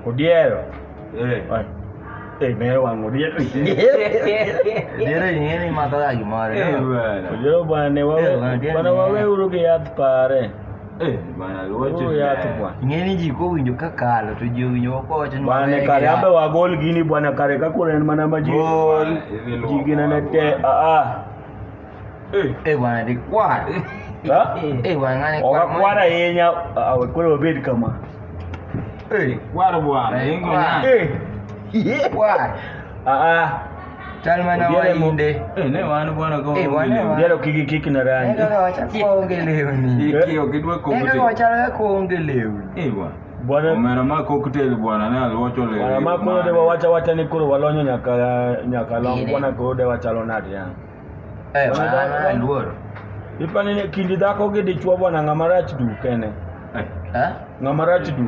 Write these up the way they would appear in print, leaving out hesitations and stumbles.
Odiero. Me wang odiero. Odiero ni mata gimana? Odiero bwana wawe uru ke yath pare. Bwana Uru yath bwana. Ngeni jiko winjo kakalo to ji winjo ko wacho Bwana kare ambe wagol gini bwana kare ka kuren mana maji. Gol. Jigina nete bwana di kwat. Ha? Bwana ngani Oka kwara yenya awe kule obed kama. Kwara bwana. Ingo na. Kwat. Tal mana wainde. Ne wan bwana ko. Odiero kiki na rangi. Eka wacha kuonge lewni. Ikio kidwa ko. Eka wacha kuonge lewni. Bwana. Bwana Omera ma cocktail bwana na alwocho le. bwana makoro de wacha ni kuro walonyo nyaka long bwana koro de wachalo nadi ya. Bwana luoro. Ipani ne kindi dhako gi dichuo bwana ng'ama rach du kene. Ng'ama rach du.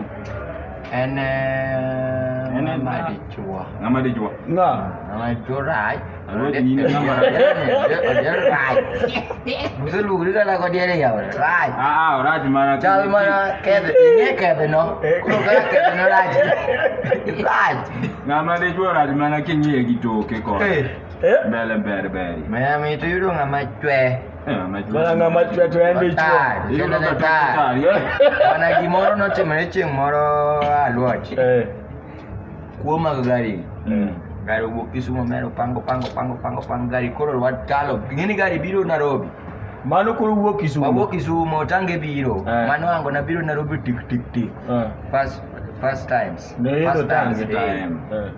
Ngama dichuo. Ngama dichuo. Ngama dichuo rach. Alwocho nyine ngama rach. Muselu gurika la kodiere ya rach. Rach mana. Chal mana kede inge kede no. Kuro kaya kede no rach. Rach. Ngama dichuo rach mana kinye gitoke ko. Bele bere. Maya mitu yudo ngama chwe. Bwana ng'ama chwe en dichuo. Bwana gimoro notimore chieng' moro alwoch. Kuoma gari. Gari wuok Kisumu mero pango gari koro wakalo. Ngini gari biro Nairobi. Mano koro wuok Kisumu. Wuok Kisumu tange biro. Mano ango na biro Nairobi tik. First times.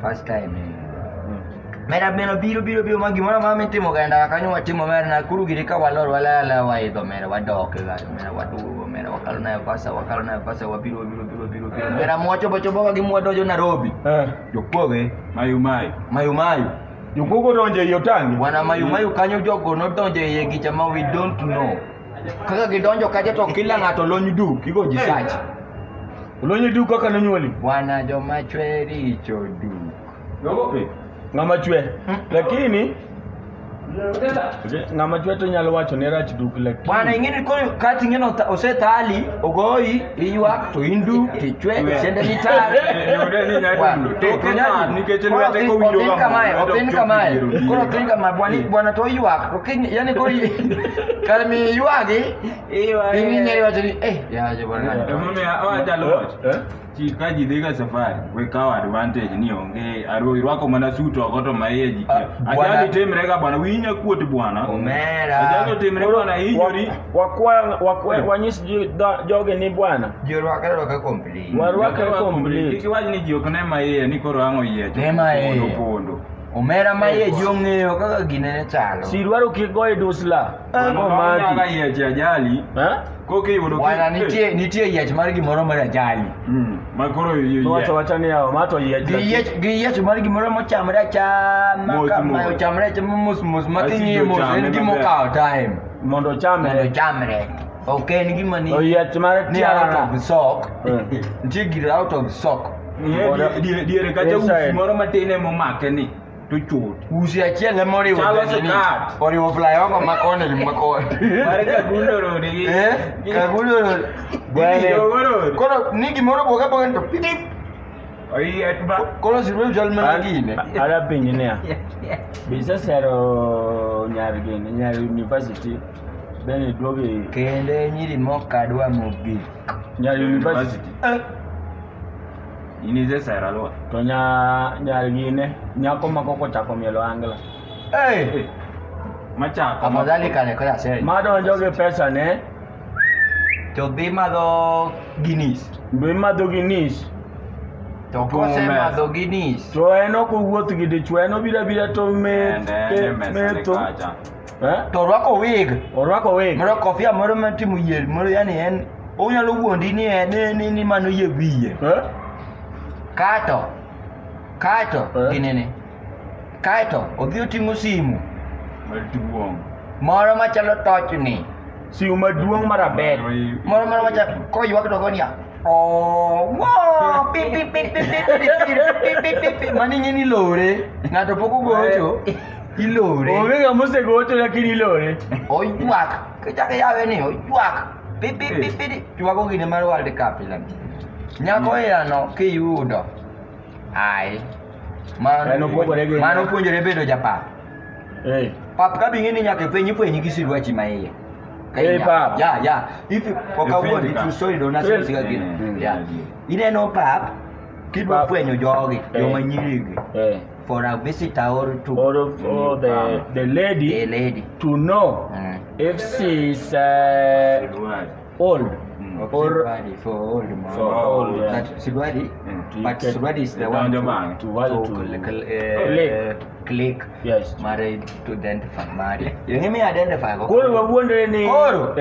First time. Mera beno biro ma gimoro ma mitimo ganda kanyo watimo mera na kuru girika walor wala waidho mera wadok gari mera wadugo mera wakalo na pasa wabiro. Mera mocho bocho gi mwadojo Nairobi. Jokwoge mayu. Jokwogo donje iyo tangi. Bwana mayu kanyo jogo no donje iye gicha ma we don't know. Kaka gidonjo kaje to kila ng'ato lony du kigo ji search. Ulonye du kaka nonyuoli. Bwana joma chwe richo du. Ng'ama chwe. Lakini ng'ama chwe to nyalo wacho ne rach duk lakini. Bwana ingeni ko kati ngeno osetali ogoi iywa to indu tichwe sende nitare. Nikech lwete ko winjo kamae. Koro tin kama bwana to ywak. Okini yani ko kalmi ywagi. Ingeni wacho ni ya je bwana. Ka ji dhiga safari we kawo advantage ni onge irwako mana suit oko to maiye ji ajali timre ga bwana winya kuot bwana omera ajali timre bwana hinyori wanyis joge ni bwana jorwakero ka complete warwakero complete kiwaji ni ji ok ne maiye ni koro ang'o yiecho pondo omera maiye ji ong'eyo kaka ginene chalo sirwaro kigoye dusla maga yieche ajali kokiyudo bwana nitie yiech mar gimoro mar ajali makoro wachani yao mato yiech mar gimoro mochamre achama kama ochamre mos matingie mos en gimo kawo time mondo chamre ok en gima ni yiech mar out of sock nitie gir out of sock diere kacha usi moro matine momake ni tuchut usi achiel emoriwo oriwo fly oko makone mare kagundo rodi kagundo rodi koro ni gimoro boga to pidip koro sirwe chal mana gine ala piny ne bisa sero nyar university bene duoge kende nyiri mokadwa mogik nyar university inize sera lo to nyar gine nyako makoko chako mielo angla machako afadhali kane koya sera madonjo gi pesa ne to dhi madho Guinness to kose madho Guinness to en ok owuoth gi dichwo en obira to metho to orwako wig moro kofia moro matimo yier moro yani en onyalo wuondi ni ni mano yie wiye kato ginene kato odhi oting'o simu maduong' moro machalo tochni simu maduong' marabet moro machalo koywak to gonia maning'e ni lore ng'ato pok ogocho ilore onge ng'ama osegocho lakini ilore oywak kichako yawe ni oywak chwako gine mar World Cup nyako yano kiyudo Ai. En opogore gi mano puonjore bedo japap. Pap ka bing'e ni nyaka penyi gi silwachi ma iye. Pap. Yeah. If pokawuon itu story do nasi siga gin. Yeah. Ineno pap kidwa fwenyo jogi, joma nyirigi. For a visitor or the lady to know if she's old. Or for old. That Silwadi, but Silwadi is the one to click. Yes. Married to identify. Married. You hear me identify? Koro wawuondre ni. Koro.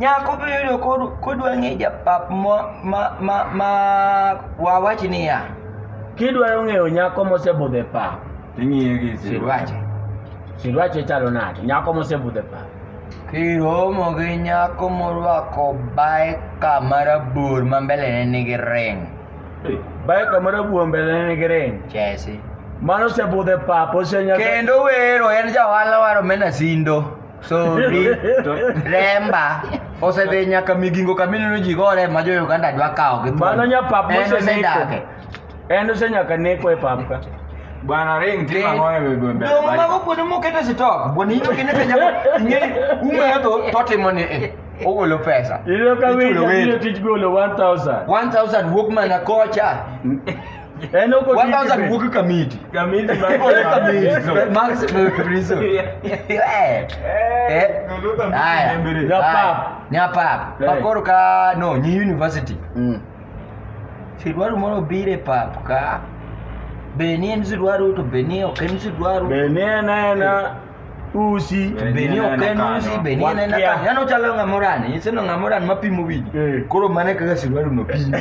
Nyako biro kodwa ng'e japap ma wawachi niya. Kidwaro ng'eyo nyako mosebudho e pap. Ing'iye gi Silwache chalo nade? Nyako mosebudho e pap. Kiromo gi nyako morwako baika marabur ma mbelene nigi ring. Baika marabur mbelene nigi ring? Chesi. Mano osebudho e pap osenyaka. Kendo wero en jaohala waro mena sindo. So remba osedhi nyaka migingo kamineno ji gore ma jo Uganda dwa kawo gi thuon. Mano nyapap moseneko. En osenyaka neko e pap ka. Bwana ring tima ngoe bebe. Dong mago kuonde mokete stock. Bwana ito kine penja ing'eni ung'eyo to timo ni ogolo pesa. Ilo ka winjo tich golo 1000. 1000 wuok mana kocha. 1000 wuok kamiti. Kamiti Max Priso. Nyapap. Pakoro ka no nyi university. Sidwaru moro bire pap ka. Beni en sidwaru to beni ok en sidwaru. Beni en usi. Beni ok en usi. Beni en yano chalo ng'amorani. Iseno ng'amorani mapimo wiji. Koro mane kaka sidwaru no pimo.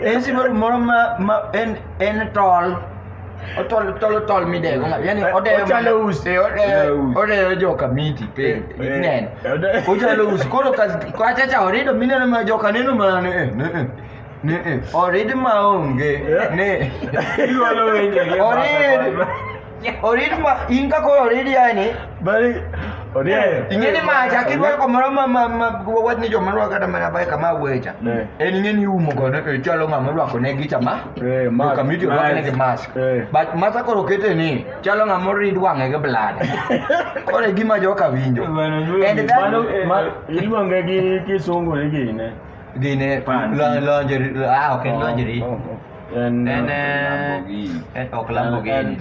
En sidwaru moro ma en tol. Otol midego. Yani odeyo chalo usi. Odeyo joka miti. Nen. Ochalo usi. Koro kachacha orido mineno ma joka neno mane. Already maonge ne already ma inka ko already yani bali ingeni ma jakirwa ko maro ma wat ni jo marwa kada mana bai kama wecha en ingeni umo ko ne chalo ngama rwa ko ne gicha ma kamiti rwa ne ge mask but mata ko kete ni chalo ngama rid wange ge blada ore gima joka winjo and mano iluonge gi kisungu ne gine Gine lingerie. Okay, lingerie. And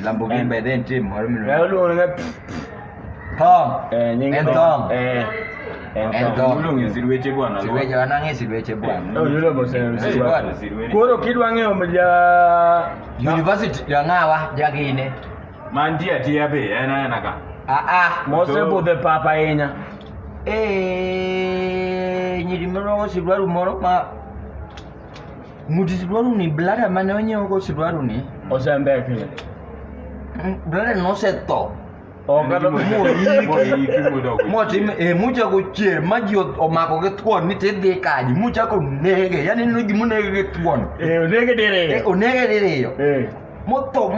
Lamborghini by then Tim. Tom. Silweche bwana. Silweche wanange silweche bwana. Yulo Koro kidwa ng'eyo ja university ya ng'awa jagine. Mantie atia be en ka. Mosebudho e pap ahinya. Nyiri moro sidwaru moro ma muti sidwaru ni blada mane onyewo go sidwaru ni osembekle blada no se to ogado motim mucha go chier ma ji omako ge thuon ni tidhi kaji mucha ko nege yani no gi munege ge thuon onege diriyo moto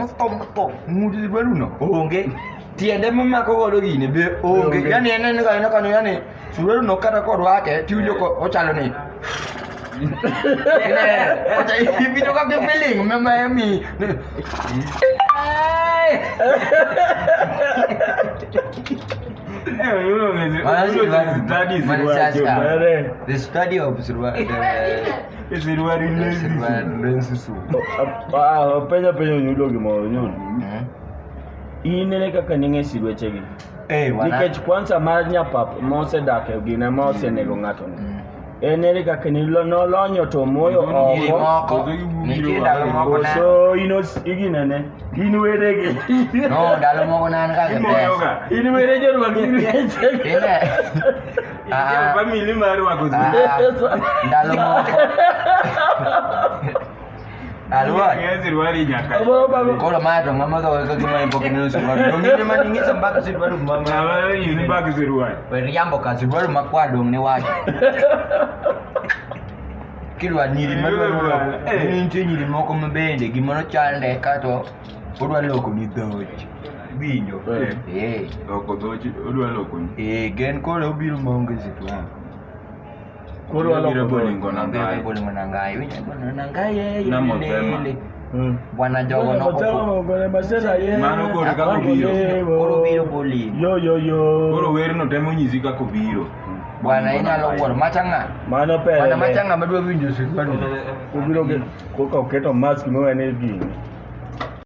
muti sidwaru no onge tiende mamako godo gini be onge yani en kano yani sidwaru no kata kod wake tiwinjo ko ochalo ni Ibino ka feeling mama mi. The study of penyo nyudo gimoro nyudo. Inene kaka ning'e silweche gi. Nikech kwanza mar nyapap mosedak e gine mosenego ng'ato ni. Enere kaka nolonyo to moyo oko. So iginene. In wedege. No, dalo moko nan kaka best. In wede jorwak silweche. Family mar wako Dalo moko. Alwa. Sirwari nyaka. Koro mato mama ka gima ipokino sirwari. Dongine maningisa mpaka sirwari mama. Nawe yini mpaka sirwari. Riambo ka sirwari makwado ni wacho. Kilwa nyiri madwaro. Nitie nyiri moko mabende gimoro chande kato odwa loko ni dhoch. Winjo. Loko dhoch odwa loko ni. Gen koro obiro maonge sitwang. Koro Biro aloko bolingo na Biro ngai. bolingo na ngai. Winjo bwana na ngai ye. Na motema. Bwana jogo no Motelo gole masera ye. Mano koro kaka biro. Koro biro bolingo. Yo. Koro werno temo nyisi kako biro. Bwana inyalo wuoro machanga. Mano pere. Bwana machanga madwa winjo sik bwana. Obiro ke koka oketo mask mo ene gini.